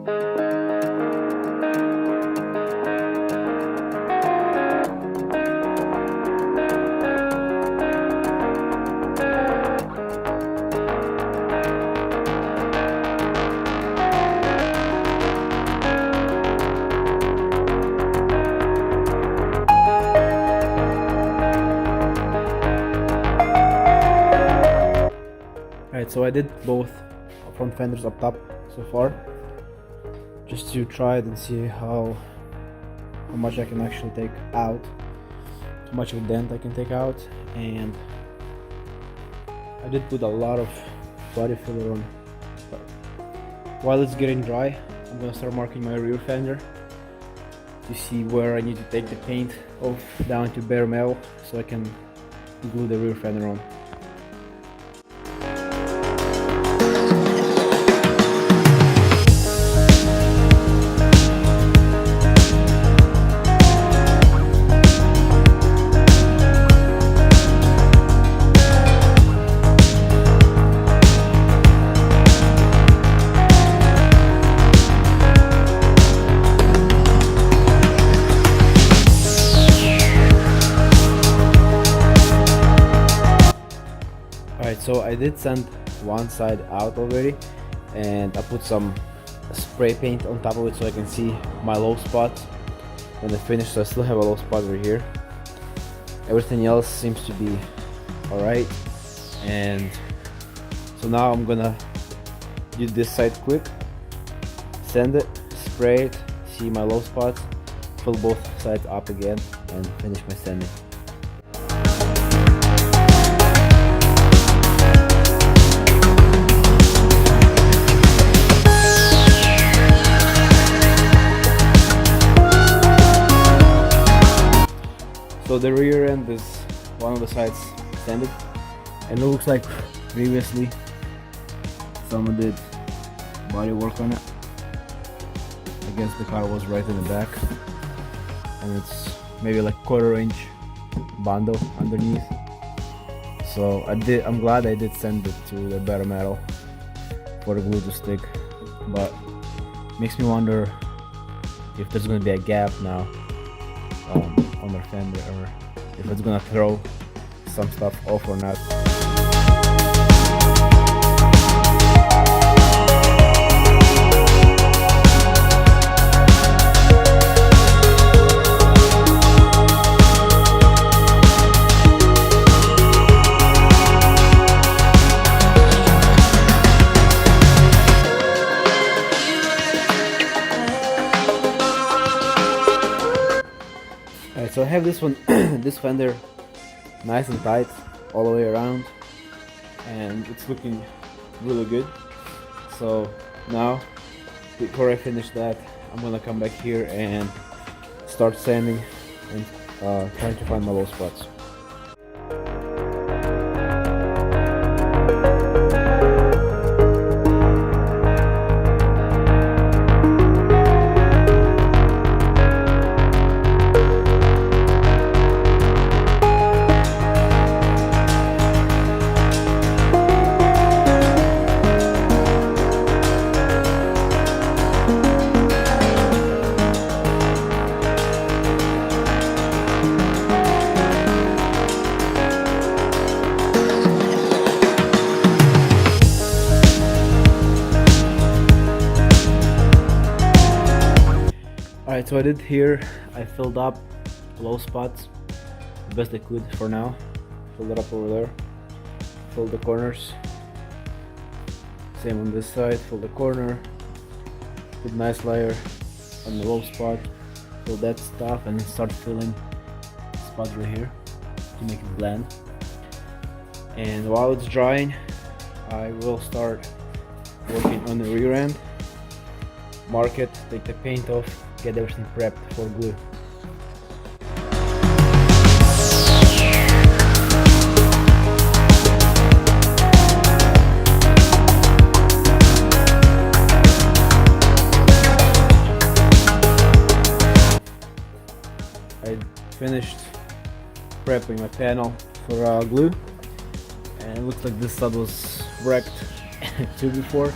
Alright, so I did both front fenders up top so far, just to try it and see how much I can actually take out, how much of a dent I can take out. And I did put a lot of body filler on. But while it's getting dry, I'm gonna start marking my rear fender to see where I need to take the paint off down to bare metal so I can glue the rear fender on. Alright, so I did send one side out already, and I put some spray paint on top of it so I can see my low spots when I finish. So I still have a low spot over here. Everything else seems to be alright, and so now I'm gonna do this side quick, sand it, spray it, see my low spots, fill both sides up again, and finish my sanding. So the rear end is one of the sides sanded, and it looks like previously someone did body work on it. I guess the car was right in the back, and it's maybe like 1/4 inch bundle underneath. So I'm glad I did send it to the bare metal for the glue to stick, but makes me wonder if there's going to be a gap now on their fender, or if it's gonna throw some stuff off or not. So I have this one, this fender nice and tight all the way around, and it's looking really good. So now, before I finish that, I'm gonna come back here and start sanding and trying to find my low spots. Alright, so I did here, I filled up low spots the best I could for now. Filled it up over there, filled the corners, same on this side, fill the corner, put a nice layer on the low spot, fill that stuff, and then start filling spots right here to make it blend. And while it's drying, I will start working on the rear end, mark it, take the paint off, get everything prepped for glue. I finished prepping my panel for glue, and it looks like this stud was wrecked too before.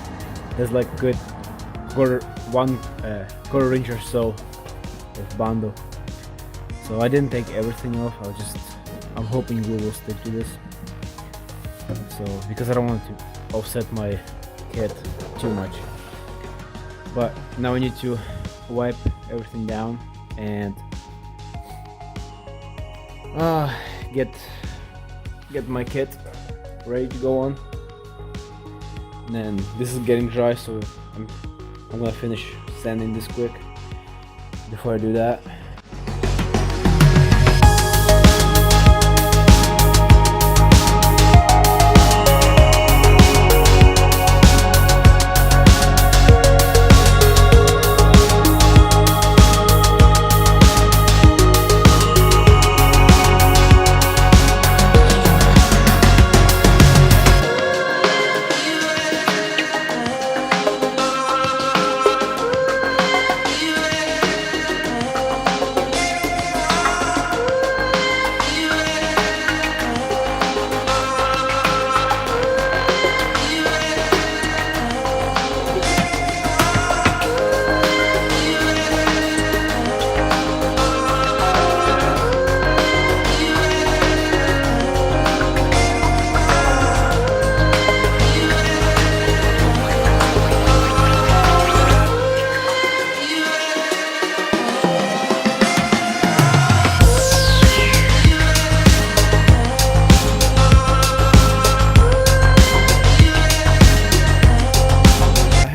There's like good one quarter inch or so of bando. So I didn't take everything off. I'm hoping we will stick to this. So because I don't want to offset my kit too much. But now I need to wipe everything down and get my kit ready to go on. And then this is getting dry, so I'm gonna finish sanding this quick before I do that.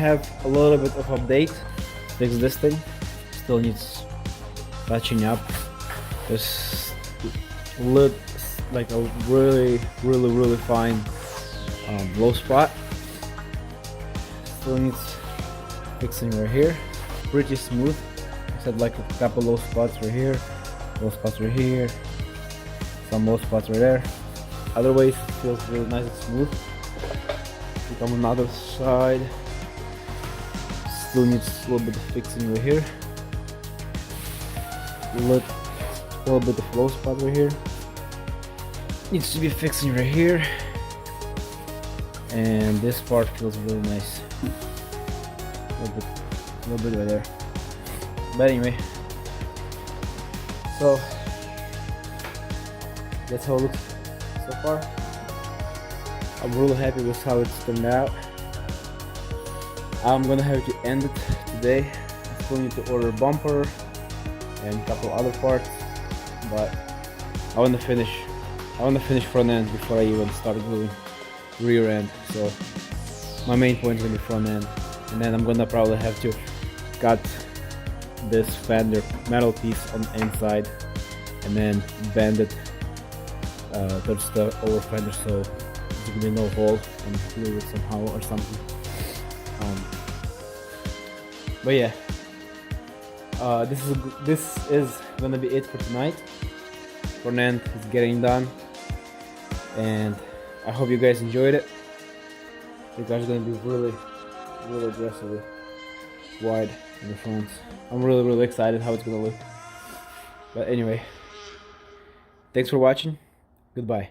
Have a little bit of update. Fix this thing. Still needs touching up. This looks like a really fine low spot. Still needs fixing right here. Pretty smooth. I said like a couple low spots right here, low spots right here, some low spots right there. Otherwise, it feels really nice and smooth. Look on another side. Still needs a little bit of fixing right here. A little bit of low spot right here. Needs to be fixing right here. And this part feels really nice. A little bit right there. But anyway, so that's how it looks so far. I'm really happy with how it's turned out. I'm gonna have to end it today. I still need to order a bumper and a couple other parts, but I want to finish front end before I even start gluing rear end. So my main point is gonna be front end, and then I'm gonna probably have to cut this fender metal piece on the inside and then bend it towards the over fender, so there's gonna be no hole, and glue it somehow or something. But yeah, this is gonna be it for tonight. Front end is getting done, and I hope you guys enjoyed it. You guys are gonna be really aggressively wide in the front. I'm really excited how it's gonna look. But anyway, thanks for watching. Goodbye.